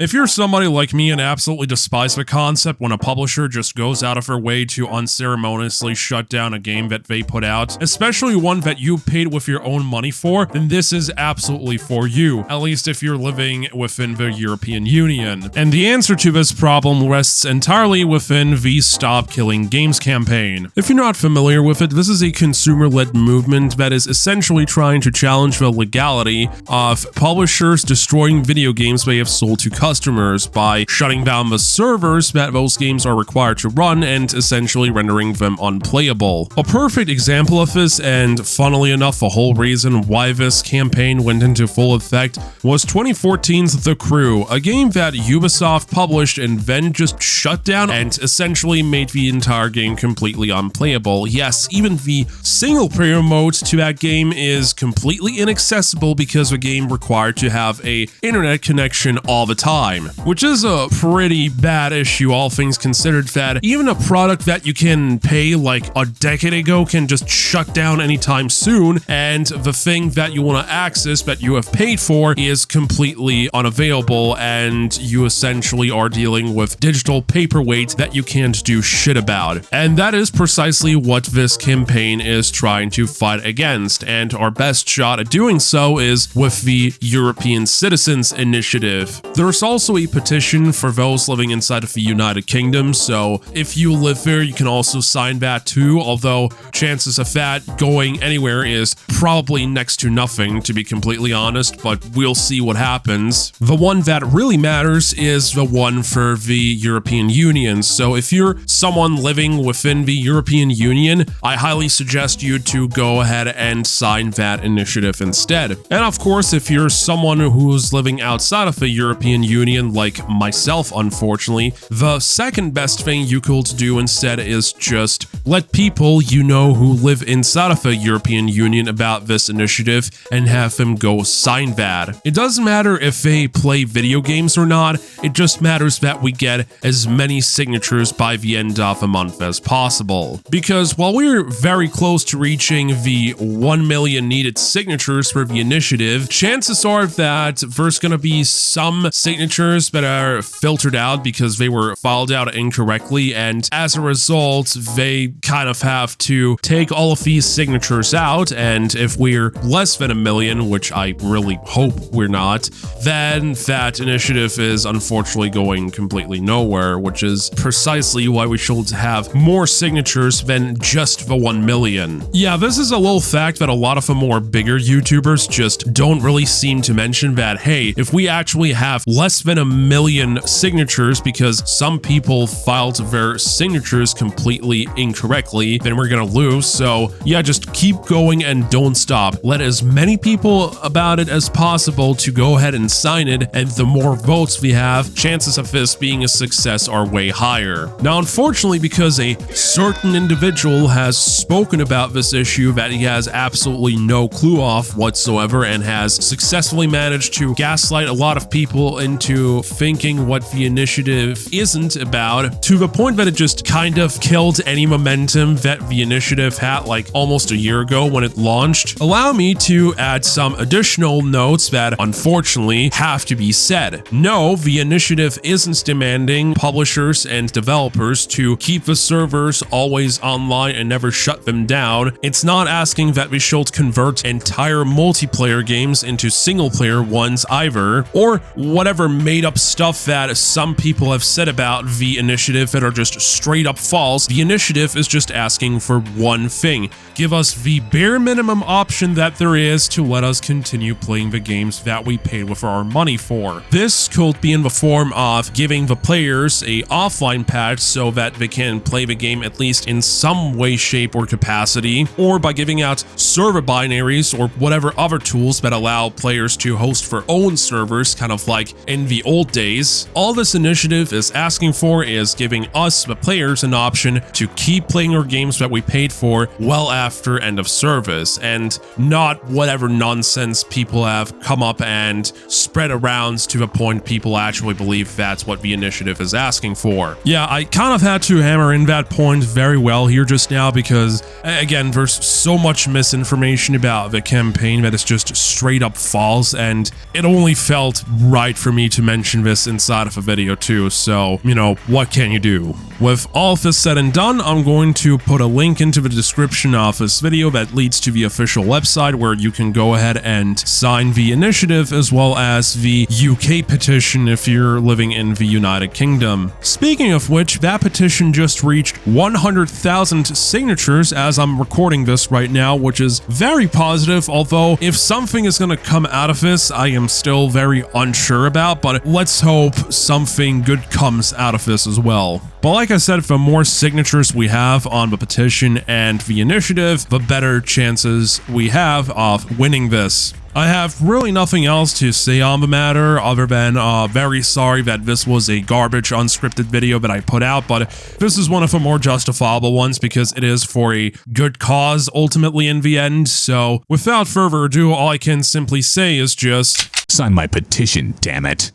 If you're somebody like me and absolutely despise the concept when a publisher just goes out of their way to unceremoniously shut down a game that they put out, especially one that you paid with your own money for, then this is absolutely for you, at least if you're living within the European Union. And the answer to this problem rests entirely within the Stop Killing Games campaign. If you're not familiar with it, this is a consumer-led movement that is essentially trying to challenge the legality of publishers destroying video games they have sold to customers by shutting down the servers that those games are required to run and essentially rendering them unplayable. A perfect example of this, and funnily enough the whole reason why this campaign went into full effect, was 2014's The Crew, a game that Ubisoft published and then just shut down and essentially made the entire game completely unplayable. Yes, even the single player mode to that game is completely inaccessible because the game required to have a internet connection all the time. Which is a pretty bad issue, all things considered, that even a product that you can pay like a decade ago can just shut down anytime soon, and the thing that you want to access that you have paid for is completely unavailable, and you essentially are dealing with digital paperweight that you can't do shit about. And that is precisely what this campaign is trying to fight against, and our best shot at doing so is with the European Citizens Initiative. There's also a petition for those living inside of the United Kingdom, so if you live there, you can also sign that too, although chances of that going anywhere is probably next to nothing, to be completely honest, but we'll see what happens. The one that really matters is the one for the European Union, so if you're someone living within the European Union, I highly suggest you to go ahead and sign that initiative instead. And of course, if you're someone who's living outside of the European Union, like myself, unfortunately, the second best thing you could do instead is just let people you know who live inside of the European Union about this initiative and have them go sign that. It doesn't matter if they play video games or not, it just matters that we get as many signatures by the end of the month as possible. Because while we're very close to reaching the 1 million needed signatures for the initiative, chances are that there's gonna be some signatures that are filtered out because they were filed out incorrectly, and as a result they kind of have to take all of these signatures out, and if we're less than 1 million, which I really hope we're not, then that initiative is unfortunately going completely nowhere, which is precisely why we should have more signatures than just the 1 million. Yeah, this is a little fact that a lot of the more bigger YouTubers just don't really seem to mention, that hey, if we actually have less than 1 million signatures because some people filed their signatures completely incorrectly, then we're gonna lose. So yeah, just keep going and don't stop. Let as many people about it as possible to go ahead and sign it, and the more votes we have, chances of this being a success are way higher. Now, unfortunately, because a certain individual has spoken about this issue that he has absolutely no clue of whatsoever and has successfully managed to gaslight a lot of people into thinking what the initiative isn't about, to the point that it just kind of killed any momentum that the initiative had like almost a year ago when it launched, allow me to add some additional notes that unfortunately have to be said. No, the initiative isn't demanding publishers and developers to keep the servers always online and never shut them down. It's not asking that we should convert entire multiplayer games into single player ones either, or whatever made up stuff that some people have said about the initiative that are just straight up false. The initiative is just asking for one thing: give us the bare minimum option that there is to let us continue playing the games that we paid with our money for. This could be in the form of giving the players a offline patch so that they can play the game at least in some way, shape, or capacity, or by giving out server binaries or whatever other tools that allow players to host their own servers, kind of like in the old days. All this initiative is asking for is giving us, the players, an option to keep playing our games that we paid for well after end of service, and not whatever nonsense people have come up and spread around to the point people actually believe that's what the initiative is asking for. Yeah, I kind of had to hammer in that point very well here just now because, again, there's so much misinformation about the campaign that is just straight up false, and it only felt right for me me to mention this inside of a video too, so, you know, what can you do? With all of this said and done, I'm going to put a link into the description of this video that leads to the official website where you can go ahead and sign the initiative as well as the UK petition if you're living in the United Kingdom. Speaking of which, that petition just reached 100,000 signatures as I'm recording this right now, which is very positive, although if something is going to come out of this, I am still very unsure about, but let's hope something good comes out of this as well. But like I said, the more signatures we have on the petition and the initiative, the better chances we have of winning this. I have really nothing else to say on the matter other than very sorry that this was a garbage unscripted video that I put out, but this is one of the more justifiable ones because it is for a good cause ultimately in the end. So without further ado, all I can simply say is just sign my petition, damn it.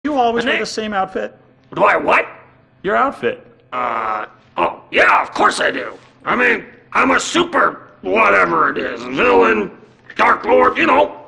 You always wear the same outfit? Do I what? Your outfit. Oh, yeah, of course I do. I mean, I'm a super whatever it is, villain, Dark Lord, you know,